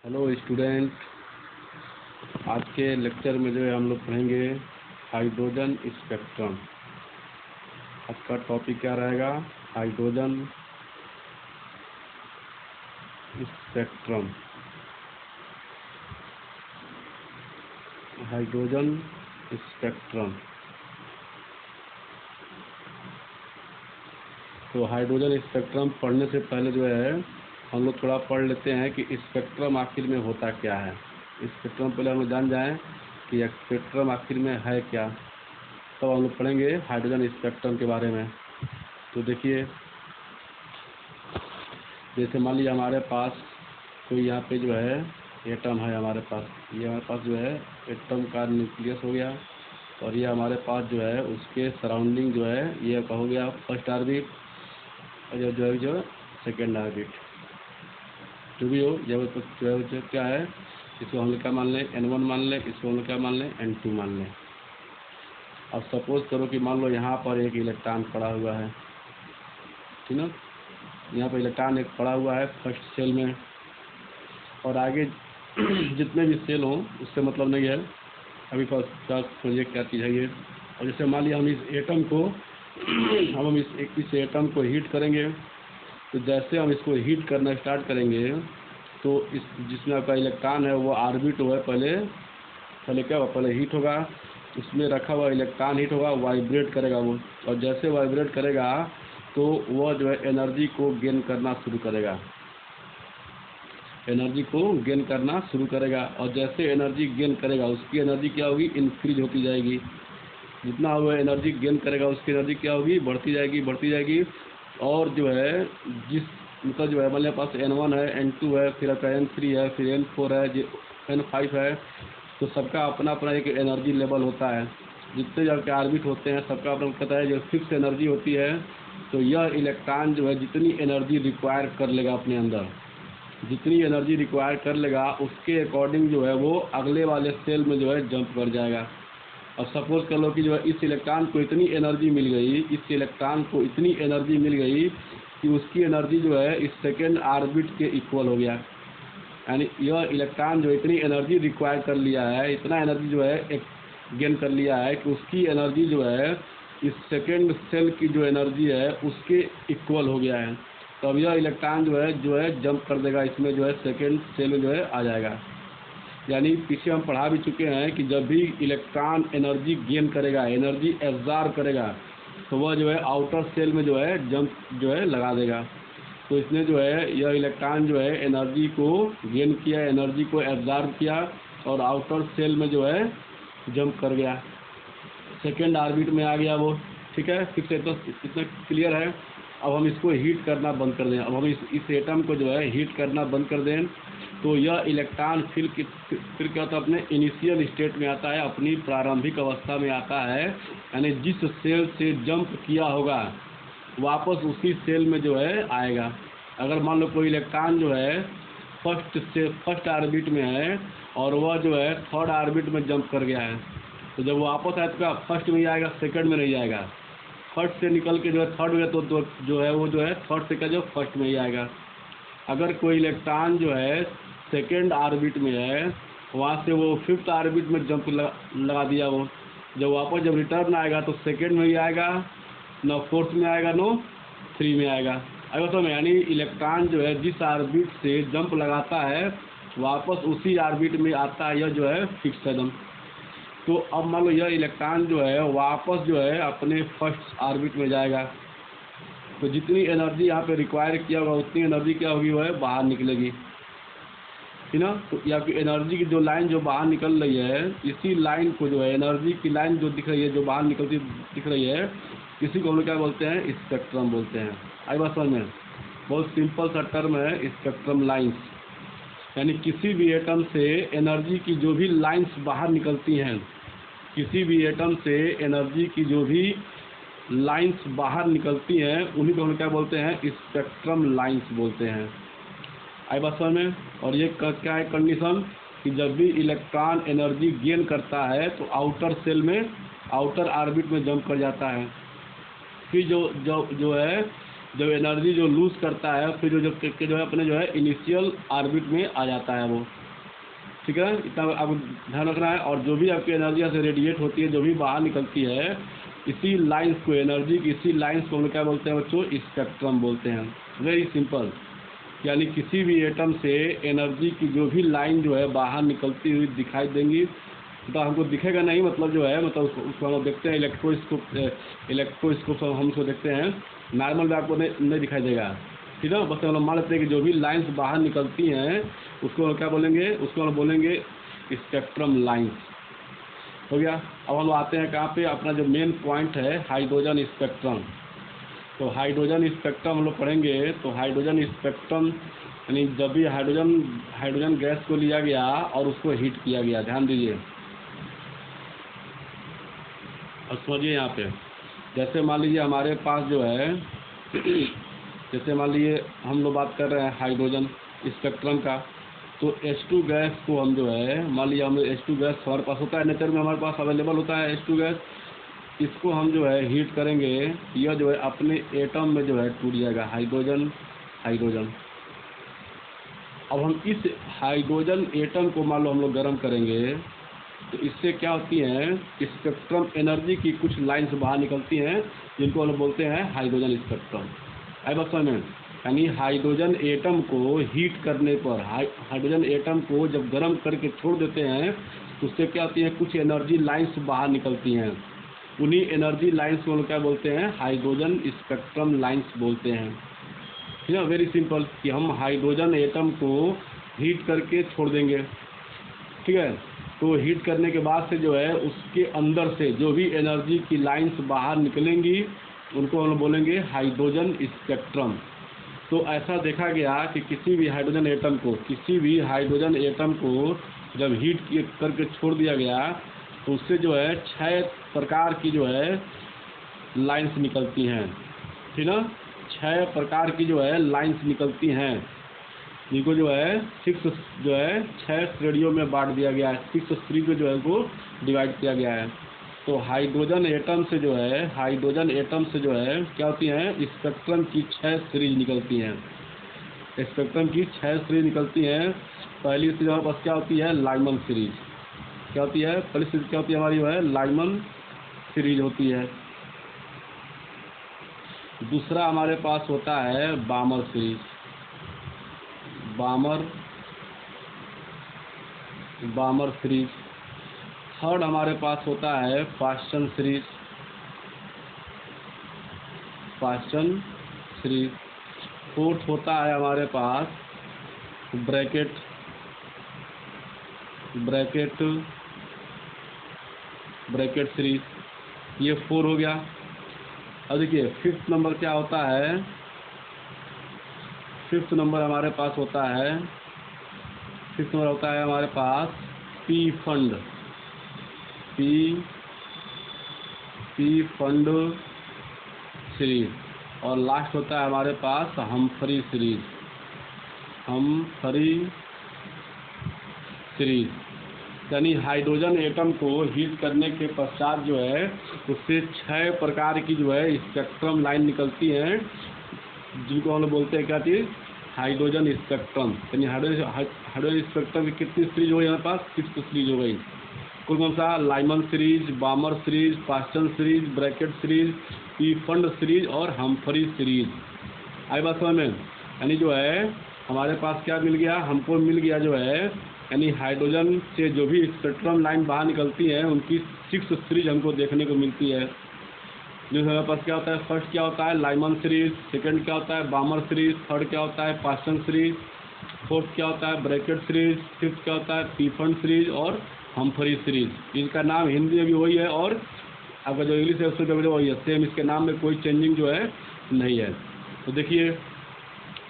Hello student, आज के lecture में जो है हम लोग पढ़ेंगे हाइड्रोजन स्पेक्ट्रम। आज का टॉपिक क्या रहेगा? Hydrogen spectrum. Hydrogen spectrum. तो हाइड्रोजन स्पेक्ट्रम पढ़ने से पहले जो है हम लोग थोड़ा पढ़ लेते हैं कि स्पेक्ट्रम आखिर में होता क्या है। स्पेक्ट्रम पहले हम लोग जान जाएं कि स्पेक्ट्रम आखिर में है क्या, तब हम लोग पढ़ेंगे हाइड्रोजन स्पेक्ट्रम के बारे में। तो देखिए, जैसे मान लीजिए हमारे पास कोई यहाँ पे जो है एटम है, हमारे पास ये हमारे पास जो है एटम का न्यूक्लियस हो गया, और ये हमारे पास जो है उसके सराउंडिंग जो है ये हो गया फर्स्ट ऑर्बिट, और जो है सेकेंड ऑर्बिट। जो भी हो जब तो जो है क्या है, इसको हम लोग क्या मान लें, N1 मान लें, इसको हम लोग क्या मान लें, N2 मान लें। अब सपोज करो कि मान लो यहाँ पर एक इलेक्ट्रॉन पड़ा हुआ है, ठीक ना। यहाँ पर इलेक्ट्रॉन एक पड़ा हुआ है फर्स्ट सेल में, और आगे जितने भी सेल हों उससे मतलब नहीं है, अभी फर्स्ट समझिए क्या चीज़ है ये। और जैसे मान लिया हम इस एटम को हम इस एटम को हीट करेंगे, तो जैसे हम इसको हीट करना स्टार्ट करेंगे तो इस जिसमें आपका इलेक्ट्रॉन है वो ऑर्बिट है, पहले क्या होगा, पहले हीट होगा, उसमें रखा हुआ इलेक्ट्रॉन हीट होगा, वाइब्रेट करेगा वो, और जैसे वाइब्रेट करेगा तो वह जो है एनर्जी को गेन करना शुरू करेगा, एनर्जी को गेन करना शुरू करेगा। और जैसे एनर्जी गेन करेगा उसकी एनर्जी क्या होगी, इंक्रीज होती जाएगी। जितना वो एनर्जी गेन करेगा उसकी एनर्जी क्या होगी, बढ़ती जाएगी बढ़ती जाएगी। और जो है जिस मतलब जो है हमारे पास N1 है, N2 है, फिर आपका N3 है, फिर N4 है, N5 है, तो सबका अपना अपना एक एनर्जी लेवल होता है। जितने जो के ऑर्बिट होते हैं सबका अपना कहता है जो फिक्स एनर्जी होती है। तो यह इलेक्ट्रॉन जो है जितनी एनर्जी रिक्वायर कर लेगा अपने अंदर, जितनी एनर्जी रिक्वायर कर लेगा उसके अकॉर्डिंग जो है वो अगले वाले सेल में जो है जंप कर जाएगा। अब सपोज कर लो कि जो है इस इलेक्ट्रॉन को इतनी एनर्जी मिल गई, इस इलेक्ट्रॉन को इतनी एनर्जी मिल गई कि उसकी एनर्जी जो है इस सेकेंड ऑर्बिट के इक्वल हो गया। यानी यह इलेक्ट्रॉन जो इतनी एनर्जी रिक्वायर कर लिया है, इतना एनर्जी जो है एक गेन कर लिया है कि उसकी एनर्जी जो है इस सेकेंड सेल की जो एनर्जी है उसके इक्वल हो गया है। तो अब यह इलेक्ट्रॉन जो है जंप कर देगा, इसमें जो है सेकेंड सेल में जो है आ जाएगा। यानी पीछे हम पढ़ा भी चुके हैं कि जब भी इलेक्ट्रॉन एनर्जी गेन करेगा, एनर्जी एब्जॉर्ब करेगा, तो वह जो है आउटर सेल में जो है जंप जो है लगा देगा। तो इसने जो है यह इलेक्ट्रॉन जो है एनर्जी को गेन किया, एनर्जी को एब्जॉर्ब किया, और आउटर सेल में जो है जंप कर गया, सेकेंड ऑर्बिट में आ गया वो। ठीक है, फिर से तो इतना क्लियर है। अब हम इसको हीट करना बंद कर दें, अब हम इस एटम को जो है हीट करना बंद कर दें, तो यह इलेक्ट्रॉन फिर क्या होता है, अपने इनिशियल स्टेट में आता है, अपनी प्रारंभिक अवस्था में आता है। यानी जिस सेल से जंप किया होगा वापस उसी सेल में जो है आएगा। अगर मान लो कोई इलेक्ट्रॉन जो है फर्स्ट ऑर्बिट में है और वह जो है थर्ड ऑर्बिट में जंप कर गया है, तो जब वो वापस आए तो क्या फर्स्ट में ही आएगा, सेकंड में नहीं जाएगा। फर्स्ट से निकल के जो है थर्ड में तो जो है वो जो है थर्ड से क्या जो फर्स्ट में ही आएगा। अगर कोई इलेक्ट्रॉन जो है सेकेंड ऑर्बिट में है, वहाँ से वो फिफ्थ ऑर्बिट में जंप लगा दिया, वो जब रिटर्न आएगा तो सेकेंड में ही आएगा, न फोर्थ में आएगा, नो थ्री में आएगा। अगर तो यानी इलेक्ट्रॉन जो है जिस ऑर्बिट से जंप लगाता है वापस उसी ऑर्बिट में आता है, यह जो है फिक्स एकदम। तो अब मान लो यह इलेक्ट्रॉन जो है वापस जो है अपने फर्स्ट ऑर्बिट में जाएगा, तो जितनी एनर्जी यहाँ पे रिक्वायर किया होगा उतनी एनर्जी क्या होगी, वो है बाहर निकलेगी, ठीक ना। तो या फिर एनर्जी की जो लाइन जो बाहर निकल रही है, इसी लाइन को जो है एनर्जी की लाइन जो दिख रही है, जो बाहर निकलती दिख रही है, इसी को हम लोग क्या बोलते हैं, स्पेक्ट्रम बोलते हैं। आई बात समझ में? बहुत सिंपल सा टर्म है स्पेक्ट्रम लाइंस। यानी किसी भी एटम से एनर्जी की जो भी लाइंस बाहर निकलती हैं, किसी भी एटम से एनर्जी की जो भी लाइंस बाहर निकलती हैं, उन्हीं को हम क्या बोलते हैं, स्पेक्ट्रम लाइंस बोलते हैं। आई बात समझ में? और ये क्या है कंडीशन, कि जब भी इलेक्ट्रॉन एनर्जी गेन करता है तो आउटर सेल में, आउटर ऑर्बिट में जंप कर जाता है। फिर जो जो जो है जब एनर्जी जो लूज करता है फिर जो है अपने जो है इनिशियल ऑर्बिट में आ जाता है वो। ठीक है, इतना आपको ध्यान रखना है। और जो भी आपकी एनर्जी यहाँ से रेडिएट होती है, जो भी बाहर निकलती है, इसी लाइंस को, एनर्जी की इसी लाइंस को हम क्या बोलते हैं बच्चों? स्पेक्ट्रम बोलते हैं। Very simple. यानी किसी भी एटम से एनर्जी की जो भी लाइन जो है बाहर निकलती हुई दिखाई देंगी, तो हमको दिखेगा नहीं, मतलब जो है मतलब उसको हम देखते हैं इलेक्ट्रोस्कोप हम उसको देखते हैं, नॉर्मल में आपको नहीं दिखाई देगा। ठीक है, बस हम लोग मान लेते हैं कि जो भी लाइंस बाहर निकलती हैं उसको हम क्या बोलेंगे? उसको हम बोलेंगे स्पेक्ट्रम लाइंस। हो गया। अब हम आते हैं कहाँ पे? अपना जो मेन पॉइंट है हाइड्रोजन स्पेक्ट्रम। तो हाइड्रोजन स्पेक्ट्रम हम लोग पढ़ेंगे। तो हाइड्रोजन स्पेक्ट्रम यानी जब भी हाइड्रोजन गैस को लिया गया और उसको हीट किया गया, ध्यान दीजिए और समझिए यहाँ पे। जैसे मान लीजिए हमारे पास जो है जैसे मान लीजिए हम लोग बात कर रहे हैं हाइड्रोजन स्पेक्ट्रम का, तो H2 गैस को हम जो है, मान लीजिए हम H2 गैस हमारे पास होता है, नेचर में हमारे पास अवेलेबल होता है H2 गैस। इसको हम जो है हीट करेंगे, यह जो है अपने एटम में जो है टूट जाएगा, हाइड्रोजन हाइड्रोजन। अब हम इस हाइड्रोजन एटम को मान लो हम लोग गर्म करेंगे, तो इससे क्या होती हैं? स्पेक्ट्रम एनर्जी की कुछ लाइन्स बाहर निकलती हैं, जिनको हम लोग बोलते हैं हाइड्रोजन स्पेक्ट्रम। आई बात समझ में? यानी हाइड्रोजन एटम को हीट करने पर, हाइड्रोजन एटम को जब गर्म करके छोड़ देते हैं, तो उससे क्या होती है? कुछ एनर्जी लाइन्स बाहर निकलती हैं। उन्हीं एनर्जी लाइन्स को हम लोग क्या बोलते हैं? हाइड्रोजन स्पेक्ट्रम लाइन्स बोलते हैं। ठीक है, वेरी सिंपल कि हम हाइड्रोजन एटम को हीट करके छोड़ देंगे। ठीक है, तो हीट करने के बाद से जो है उसके अंदर से जो भी एनर्जी की लाइंस बाहर निकलेंगी, उनको हम बोलेंगे हाइड्रोजन स्पेक्ट्रम। तो ऐसा देखा गया कि किसी भी हाइड्रोजन एटम को जब हीट करके छोड़ दिया गया, तो उससे जो है 6 प्रकार की जो है लाइंस निकलती हैं। ठीक ना, 6 प्रकार की जो है लाइंस निकलती हैं, जिनको जो है 6 श्रेणियों में बांट दिया गया है, 6 श्रेणी को जो है वो डिवाइड किया गया है। तो हाइड्रोजन एटम से जो है क्या होती हैं? स्पेक्ट्रम की 6 सीरीज निकलती हैं। स्पेक्ट्रम की 6 सीरीज निकलती हैं। पहली सीरीज हमारे पास क्या होती है? Lyman series. क्या होती है? पहली सीरीज क्या होती है हमारी? जो है लाइमन सीरीज होती है। दूसरा हमारे पास होता है बामर सीरीज, बामर सीरीज। थर्ड हमारे पास होता है पास्टन सीरीज। फोर्थ होता है हमारे पास ब्रैकेट सीरीज। ये 4 हो गया। अब देखिए फिफ्थ नंबर क्या होता है? फिफ्थ नंबर हमारे पास होता है हमारे पास पी फंड सीरीज। और लास्ट होता है हमारे पास हम्फ्री सीरीज। यानी हाइड्रोजन एटम को हीट करने के पश्चात जो है उससे 6 प्रकार की जो है स्पेक्ट्रम लाइन निकलती हैं, जिनको हम लोग बोलते हैं क्या चीज़? Hydrogen spectrum. यानी हाइड्रोजन स्पेक्ट्रम की कितनी सीरीज हो गई हमारे पास? 6 सीरीज हो गई। कौन सा? Lyman series, बामर series, Paschen series, Brackett series, P fund series और हम्फ्री सीरीज। आई बात समझ में? यानी जो है हमारे पास क्या मिल गया? हमको मिल गया जो है, यानी हाइड्रोजन से जो भी स्पेक्ट्रम लाइन बाहर निकलती है उनकी 6 सीरीज हमको देखने को मिलती है। जो हमारे पास क्या होता है? फर्स्ट क्या होता है? Lyman series. सेकंड क्या होता है? बामर सीरीज। थर्ड क्या होता है? Paschen series. फोर्थ क्या होता है? Brackett series. फिफ्थ क्या होता है? पी फंड सीरीज और हम्फ्री सीरीज। इनका नाम हिंदी में भी वही है और आपका जो इंग्लिश है उसमें भी वही है, सेम। इसके नाम में कोई चेंजिंग जो है नहीं है। तो देखिए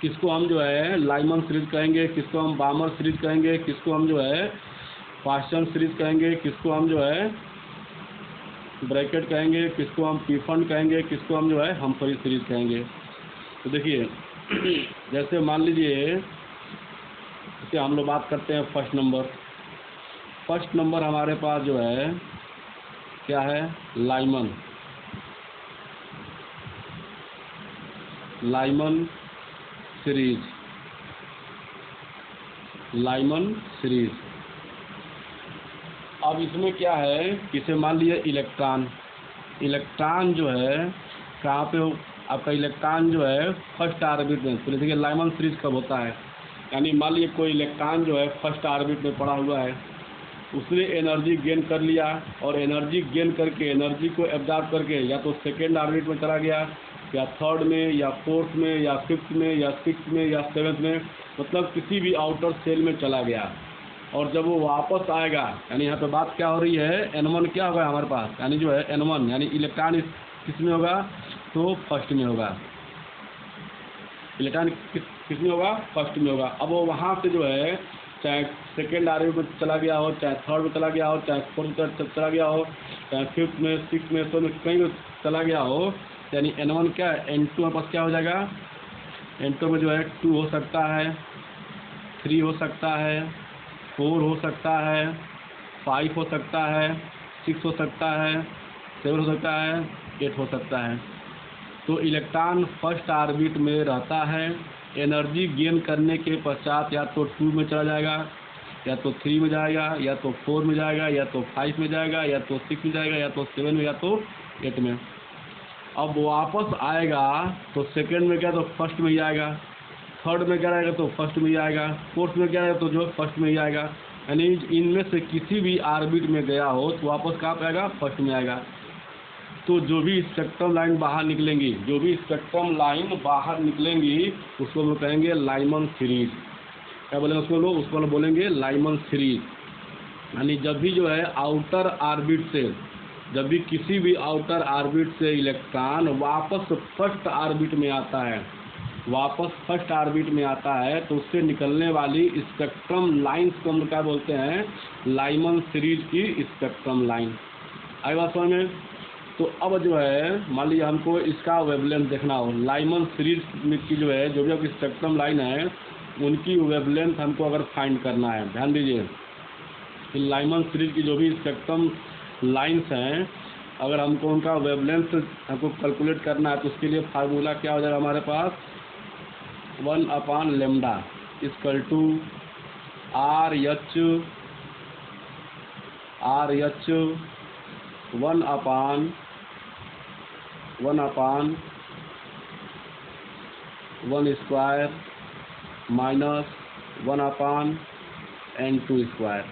किसको हम जो है लाइमन सीरीज कहेंगे, किसको हम बामर सीरीज कहेंगे, किसको हम जो है पास्टन सीरीज कहेंगे, किसको हम जो है ब्रैकेट कहेंगे, किसको हम पी फंड कहेंगे, किसको हम जो है हम्फ्री सीरीज कहेंगे। तो देखिए जैसे मान लीजिए जैसे हम लोग बात करते हैं फर्स्ट नंबर हमारे पास जो है क्या है? Lyman. Lyman series, Lyman series. अब इसमें क्या है कि इसे मान लीजिए इलेक्ट्रॉन, इलेक्ट्रॉन जो है कहाँ पे हो, आपका इलेक्ट्रॉन जो है फर्स्ट ऑर्बिट में। तो देखिए लाइमन सीरीज कब होता है, यानी मान लीजिए कोई इलेक्ट्रॉन जो है फर्स्ट ऑर्बिट में पड़ा हुआ है, उसने एनर्जी गेन कर लिया और एनर्जी गेन करके एनर्जी को एब्जॉर्ब करके या तो सेकेंड ऑर्बिट में चला गया या थर्ड में या फोर्थ में या फिफ्थ में या सिक्स्थ में या सेवन्थ में, मतलब किसी भी आउटर सेल में चला गया। और जब वो वापस आएगा, यानी यहाँ पे बात क्या हो रही है, N1 क्या होगा हमारे पास, यानी जो है N1 यानी इलेक्ट्रॉन किस में होगा, तो फर्स्ट में होगा। इलेक्ट्रॉन किस में होगा, फर्स्ट में होगा। अब वो वहाँ से जो है चाहे सेकेंड ऑर्बिट में चला गया हो, चाहे थर्ड में चला गया हो, चाहे फोर्थ में चला गया हो, चाहे फिफ्थ में, सिक्स में, सेवन में, कहीं भी चला गया हो, यानी N1 क्या है, N2 हमारे पास क्या हो जाएगा, N2 में जो है 2 हो सकता है, 3 हो सकता है, 4 हो सकता है, 5 हो सकता है, 6 हो सकता है, 7 हो सकता है, 8 हो सकता है। तो इलेक्ट्रॉन फर्स्ट ऑर्बिट में रहता है, एनर्जी गेन करने के पश्चात या तो 2 में चला जाएगा, या तो 3 में जाएगा, या तो 4 में जाएगा, या तो 5 में जाएगा, या तो 6 में जाएगा, या तो 7 में, या तो 8 में। अब वापस आएगा तो सेकेंड में क्या, तो फर्स्ट में ही आएगा, थर्ड में क्या रहेगा तो फर्स्ट में ही आएगा, फोर्थ में क्या आएगा तो जो फर्स्ट में ही आएगा। यानी इनमें से किसी भी ऑर्बिट में गया हो तो वापस कहाँ पे आएगा, फर्स्ट में आएगा। तो जो भी स्पेक्ट्रम लाइन बाहर निकलेंगी, जो भी स्पेक्ट्रम लाइन बाहर निकलेंगी उसको हम लोग कहेंगे लाइमन सीरीज। क्या बोलेंगे उसको लोग, उसको लोग बोलेंगे लाइमन सीरीज। यानी जब भी जो है आउटर ऑर्बिट से, जब भी किसी भी आउटर ऑर्बिट से इलेक्ट्रॉन वापस फर्स्ट ऑर्बिट में आता है, वापस फर्स्ट ऑर्बिट में आता है, तो उससे निकलने वाली स्पेक्ट्रम लाइन्स को हम क्या बोलते हैं, लाइमन सीरीज की स्पेक्ट्रम लाइन। आई बात समझ में। तो अब जो है मान लीजिए हमको इसका वेवलेंथ देखना हो, लाइमन सीरीज की जो है जो भी आपकी स्पेक्ट्रम लाइन है उनकी वेवलेंथ हमको अगर फाइंड करना है, ध्यान दीजिए कि लाइमन सीरीज की जो भी स्पेक्ट्रम लाइन्स हैं, अगर हमको उनका वेवलेंथ हमको कैलकुलेट करना है तो उसके लिए फार्मूला क्या हो जाएगा हमारे पास, 1/λ equal to RH 1/1 square minus 1/N2 square.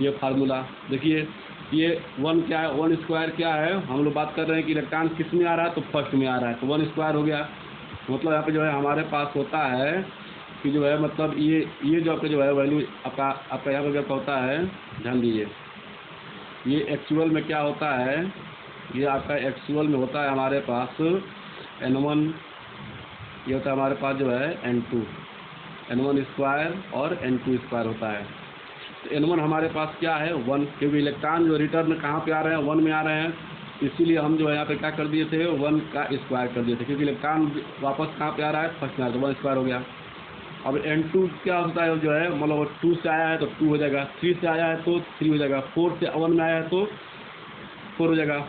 ये फार्मूला देखिए, ये 1 क्या है, 1 स्क्वायर क्या है, हम लोग बात कर रहे हैं कि इलेक्ट्रॉन किस में आ रहा है तो फर्स्ट में आ रहा है, तो 1 स्क्वायर हो गया। मतलब यहाँ पे जो है हमारे पास होता है कि जो है मतलब ये जो आपका जो है वैल्यू आपका यहाँ पे क्या होता है, ध्यान दीजिए, ये एक्चुअल में क्या होता है, ये आपका एक्चुअल में होता है हमारे पास N1, ये होता है हमारे पास जो है N1 स्क्वायर और N2 स्क्वायर होता है। तो N1 हमारे पास क्या है 1, क्योंकि इलेक्ट्रॉन जो रिटर्न कहाँ पे आ रहे हैं, 1 में आ रहे हैं, इसीलिए हम जो है यहाँ पे क्या कर दिए थे, 1 का स्क्वायर कर दिए थे, क्योंकि इलेक्ट्रॉन वापस कहाँ पे आ रहा है, फर्स्ट में आ रहा है, तो 1 स्क्वायर हो गया। अब N2 क्या होता है जो है, मतलब 2 से आया है तो 2 हो जाएगा, 3 से आया है तो 3 हो जाएगा, 4 से 1 में आया है तो 4 हो जाएगा,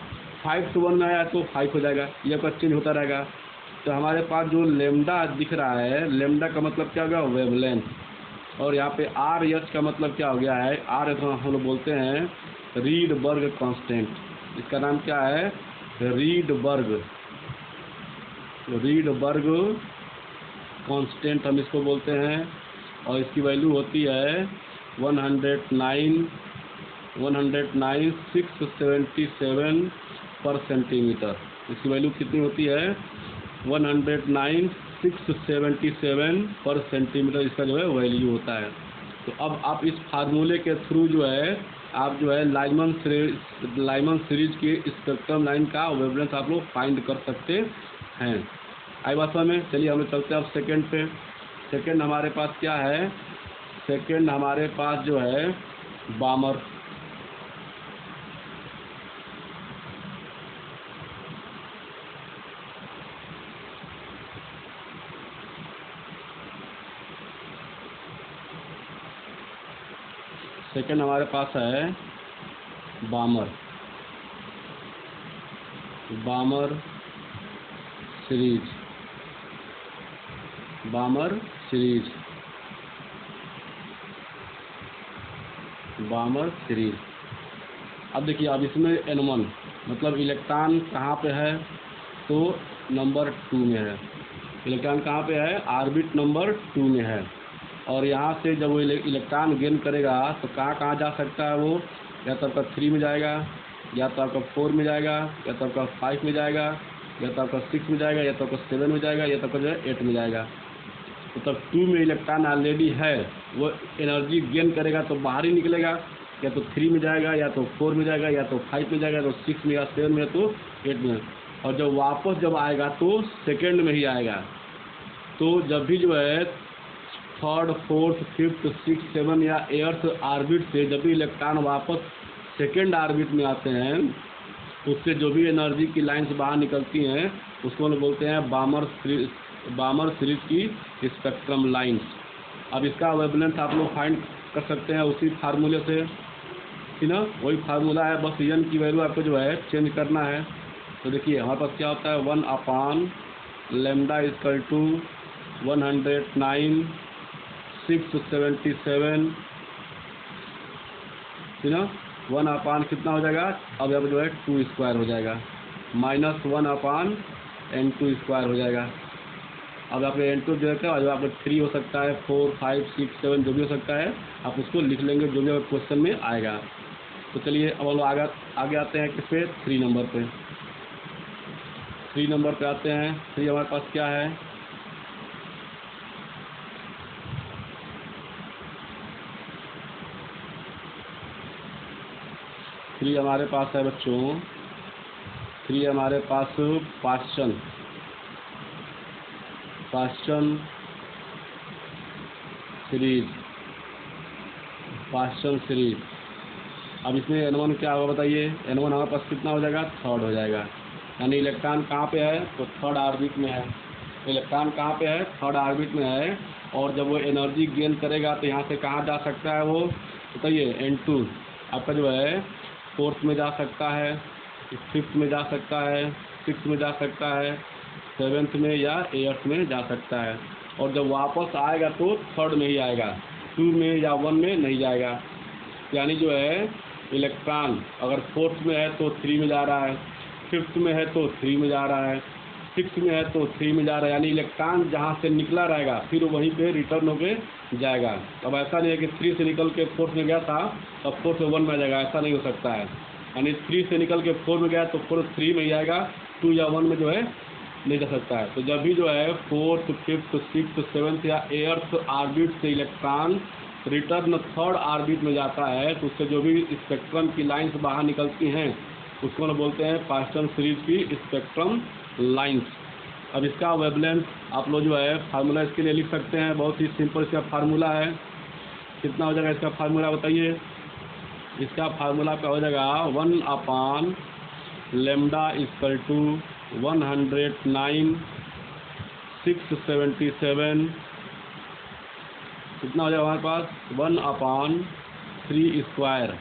5 से 1 में आया है तो 5 हो जाएगा, ये आपका चेंज होता रहेगा। तो हमारे पास जो लेमडा दिख रहा है, लेमडा का मतलब क्या हो गया, वेवलेंथ, और यहाँ पे RH का मतलब क्या हो गया है, RH हम लोग बोलते हैं रीडबर्ग कांस्टेंट। इसका नाम क्या है, रीडबर्ग कांस्टेंट हम इसको बोलते हैं, और इसकी वैल्यू होती है 109,677 पर सेंटीमीटर। इसकी वैल्यू कितनी होती है, 109,677 पर सेंटीमीटर इसका जो है वैल्यू होता है। तो अब आप इस फार्मूले के थ्रू जो है आप जो है लाइमन सीरीज की स्पेक्ट्रम लाइन का वेवलेंथ आप लोग फाइंड कर सकते हैं। आई बात समझ में। चलिए हम लोग चलते हैं अब सेकेंड पे। सेकेंड हमारे पास क्या है, सेकेंड हमारे पास जो है बामर। सेकेंड हमारे पास है बामर सीरीज, बामर सीरीज, बामर सीरीज। अब देखिए, अब इसमें N1 मतलब इलेक्ट्रॉन कहाँ पे है, तो नंबर 2 में है। इलेक्ट्रॉन कहाँ पे है, ऑर्बिट नंबर 2 में है। और यहाँ से जब वो इलेक्ट्रॉन गेन करेगा तो कहाँ कहाँ जा सकता है वो, या तो आपका 3 में जाएगा, या तो आपका 4 में जाएगा, या तो आपका 5 में जाएगा, या तो आपका 6 में जाएगा, या तो आपका 7 में जाएगा, या तो आपका जो है 8 में जाएगा। तो तब 2 में इलेक्ट्रॉन ऑलरेडी है, वो एनर्जी गेन करेगा तो बाहर ही निकलेगा, या तो 3 में जाएगा, या तो 4 में जाएगा, या तो 5 में जाएगा, या तो 6 में, या 7 में, तो 8 में। और जब वापस जब आएगा तो सेकेंड में ही आएगा। तो जब भी जो है 3rd, 4th, 5th, 6th, 7 या 8th ऑर्बिट से जब भी इलेक्ट्रॉन वापस सेकेंड ऑर्बिट में आते हैं, उससे जो भी एनर्जी की लाइन्स बाहर निकलती हैं उसको हम बोलते हैं बामर सीरीज की स्पेक्ट्रम लाइन्स। अब इसका वेवलेंथ आप लोग फाइंड कर सकते हैं उसी फार्मूले से, ठीक ना, वही फार्मूला है, बस n की वैल्यू आपको जो है चेंज करना है। तो देखिए हमारे पास क्या होता है, 1/λ = 109 677, ठीक ना, 1 कितना हो जाएगा, अब यहाँ पर जो है 2² हो जाएगा, -1/n2² हो जाएगा। अब आप N2 जो है जो आपका 3 हो सकता है, 4, 5, 6, 7 जो भी हो सकता है, आप उसको लिख लेंगे जो भी क्वेश्चन में आएगा। तो चलिए अब हम आगे आते हैं किस पे, 3 नंबर पे। 3 नंबर पे आते हैं। 3 हमारे पास क्या है, हमारे पास है बच्चों, 3 हमारे पास पास्चन सीरीज। अब इसमें N1 क्या होगा बताइए, N1 हमारे पास कितना हो जाएगा, 3rd हो जाएगा। यानी इलेक्ट्रॉन कहाँ पे है, तो 3rd ऑर्बिट में है। इलेक्ट्रॉन कहाँ पे है, 3rd ऑर्बिट में है। और जब वो एनर्जी गेन करेगा तो यहाँ से कहाँ जा सकता है वो बताइए, N2 आपका जो है 4th में जा सकता है, 5th में जा सकता है, 6th में जा सकता है, 7th में या 8th में जा सकता है। और जब वापस आएगा तो 3rd में ही आएगा, 2 में या 1 में नहीं जाएगा। यानी जो है इलेक्ट्रॉन अगर 4th में है तो 3 में जा रहा है, 5th में है तो 3 में जा रहा है, 6th में है तो 3 में जा रहा है। यानी इलेक्ट्रॉन जहाँ से निकला रहेगा फिर वहीं पे रिटर्न होके जाएगा। अब ऐसा नहीं है कि 3 से निकल के 4th में गया था तब 4th से 1 में आ जाएगा, ऐसा नहीं हो सकता है। यानी 3 से निकल के 4 में गया तो 4th 3 में ही आएगा, 2 या 1 में जो है नहीं जा सकता है। तो जब भी जो है 4th, 5th, 6th, 7th या 8th ऑर्बिट से इलेक्ट्रॉन रिटर्न 3rd ऑर्बिट में जाता है तो उससे जो भी स्पेक्ट्रम की लाइन्स बाहर निकलती हैं उसको हम बोलते हैं पास्चन सीरीज की स्पेक्ट्रम लाइन्स। अब इसका वेवलेंथ आप लोग जो है फार्मूला इसके लिए लिख सकते हैं, बहुत ही सिंपल इसका फार्मूला है। कितना हो जाएगा इसका फार्मूला बताइए, इसका फार्मूला क्या हो जाएगा, 1/λ = 109 677, कितना हो जाएगा हमारे पास, 1/3²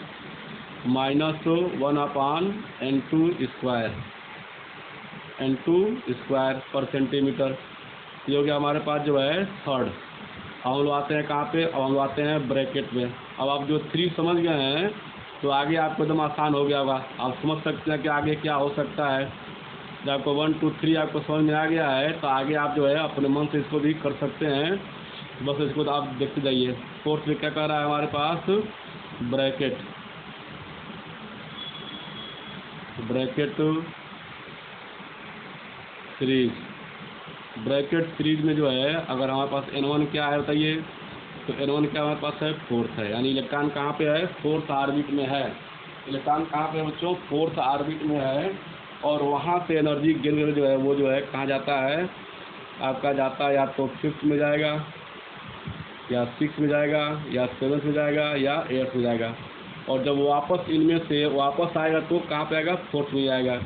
-1/n2² पर सेंटीमीटर। ये हो गया हमारे पास जो है 3rd। अब हम लोग आते हैं कहाँ पे, अब हम लोग आते हैं ब्रैकेट में। अब आप जो 3 समझ गए हैं तो आगे आपको एकदम आसान हो गया होगा, आप समझ सकते हैं कि आगे क्या हो सकता है। जब आपको 1, 2, 3 आपको समझ में आ गया है तो आगे आप जो है अपने मन से इसको भी कर सकते हैं, बस इसको तो आप देखते जाइए। 4th में क्या कर रहा है हमारे पास, ब्रैकेट सीरीज में जो है अगर हमारे पास N1 क्या है बताइए, तो N1 क्या हमारे पास है, 4th है। यानी इलेक्ट्रॉन कहाँ पे है, 4th ऑर्बिट में है। इलेक्ट्रॉन कहाँ पे है बच्चों, 4th ऑर्बिट में है। और वहाँ से एनर्जी गेन करके जो है वो जो है कहाँ जाता है, आपका जाता है या तो 5th में जाएगा, या 6 में जाएगा, या 7 में जाएगा, या 8 में जाएगा। और जब वापस इनमें से वापस आएगा तो कहाँ पे आएगा, 4th में आएगा।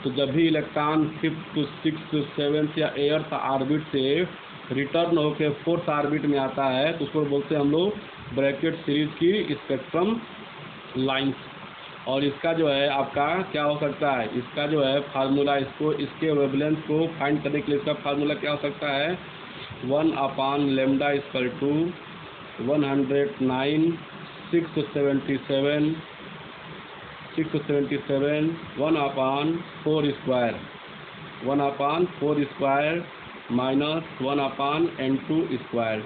तो जब भी इलेक्ट्रॉन 5th, 6th, 7th या 8th ऑर्बिट से रिटर्न होकर 4th ऑर्बिट में आता है तो उसको बोलते हैं हम लोग ब्रैकेट सीरीज की स्पेक्ट्रम लाइन्स। और इसका जो है आपका क्या हो सकता है, इसका जो है फार्मूला, इसको इसके वेवलेंथ को फाइंड करने के लिए इसका फार्मूला क्या हो सकता है, 1/λ equal to 109 677 1/4 square 1/4 square minus 1/n2 square.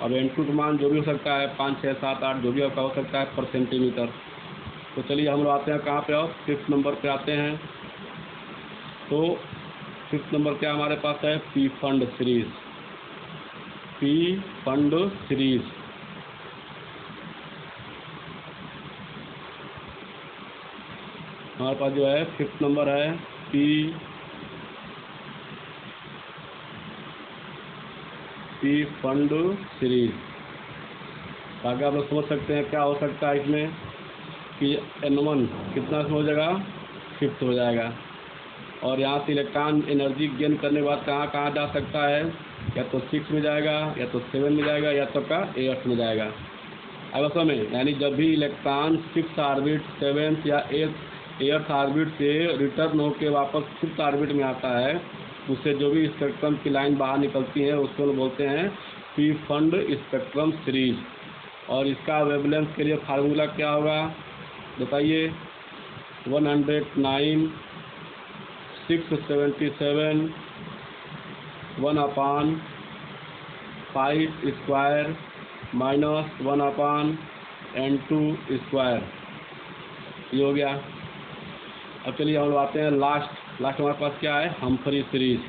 अब n2 का मान जो भी हो सकता है 5 6 7 8 जो भी आपका हो सकता है पर सेंटीमीटर। तो चलिए हम लोग आते हैं कहाँ पे, और 5th नंबर पे आते हैं। तो 5th नंबर क्या हमारे पास है, P fund series. P fund series हमारे पास जो है 5th नंबर है पी फंड सीरीज। आगे आप लोग समझ सकते हैं क्या हो सकता है इसमें कि N1 कितना हो जाएगा, 5th हो जाएगा। और यहाँ से इलेक्ट्रॉन एनर्जी गेन करने के बाद कहाँ कहाँ जा सकता है, या तो 6 में जाएगा, या तो 7 में जाएगा, या तो का 8 में जाएगा। अब असल में यानी जब भी इलेक्ट्रॉन 6th ऑर्बिट 7th या 8th ऑर्बिट से रिटर्न होकर वापस 5th ऑर्बिट में आता है, उससे जो भी स्पेक्ट्रम की लाइन बाहर निकलती है उसको बोलते हैं पी फंड स्पेक्ट्रम सीरीज। और इसका वेवलेंथ के लिए फार्मूला क्या होगा बताइए, 109 677 1/5 स्क्वायर माइनस 1/n2 स्क्वायर। ये हो गया। अब चलिए हम लोग आते हैं लास्ट हमारे पास क्या है, हम्फ्री सीरीज।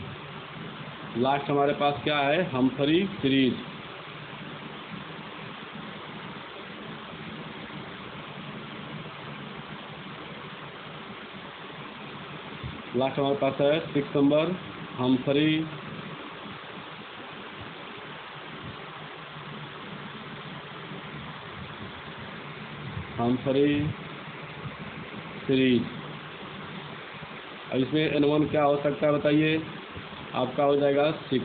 लास्ट हमारे पास क्या है, हम्फ्री सीरीज। लास्ट हमारे पास है 6th नंबर हम्फ्री सीरीज। अब इसमें N1 क्या हो सकता है बताइए, आपका हो जाएगा 6।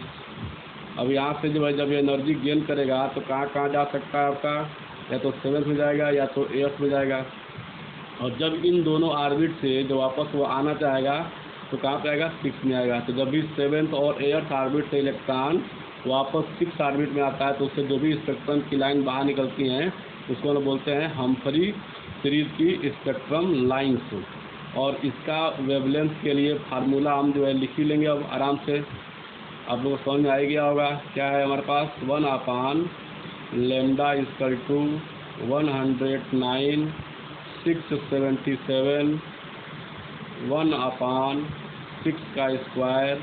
अब यहाँ से जो है जब ये एनर्जी गेन करेगा तो कहाँ कहाँ जा सकता है आपका, या तो 7th में जाएगा या तो 8th में जाएगा। और जब इन दोनों ऑर्बिट से जो वापस वो आना चाहेगा तो कहाँ पे आएगा, 6 में आएगा। तो जब भी 7th और 8th ऑर्बिट से इलेक्ट्रॉन वापस 6th ऑर्बिट में आता है तो उससे जो भी स्पेक्ट्रम की लाइन बाहर निकलती हैं उसको हम बोलते हैं हम्फ्री सीरीज की स्पेक्ट्रम लाइन्स। और इसका वेवलेंथ के लिए फार्मूला हम जो है लिख ही लेंगे अब आराम से, आप लोगों को समझ में आ गया होगा। क्या है हमारे पास, 1/λ इक्वल टू 109 677 1/6 का स्क्वायर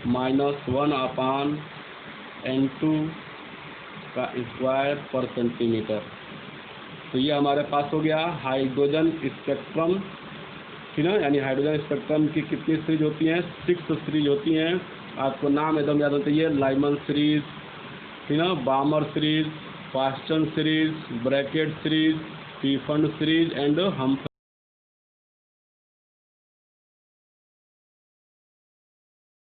माइनस 1/n2 का स्क्वायर पर सेंटीमीटर। तो ये हमारे पास हो गया हाइड्रोजन स्पेक्ट्रम, ठीक है। यानी हाइड्रोजन स्पेक्ट्रम की कितनी सीरीज होती हैं, 6 सीरीज होती हैं। आपको नाम एकदम याद होना चाहिए, लाइमन सीरीज, ठीक है, बामर series, Paschen series, Brackett series, P fund series and Humphry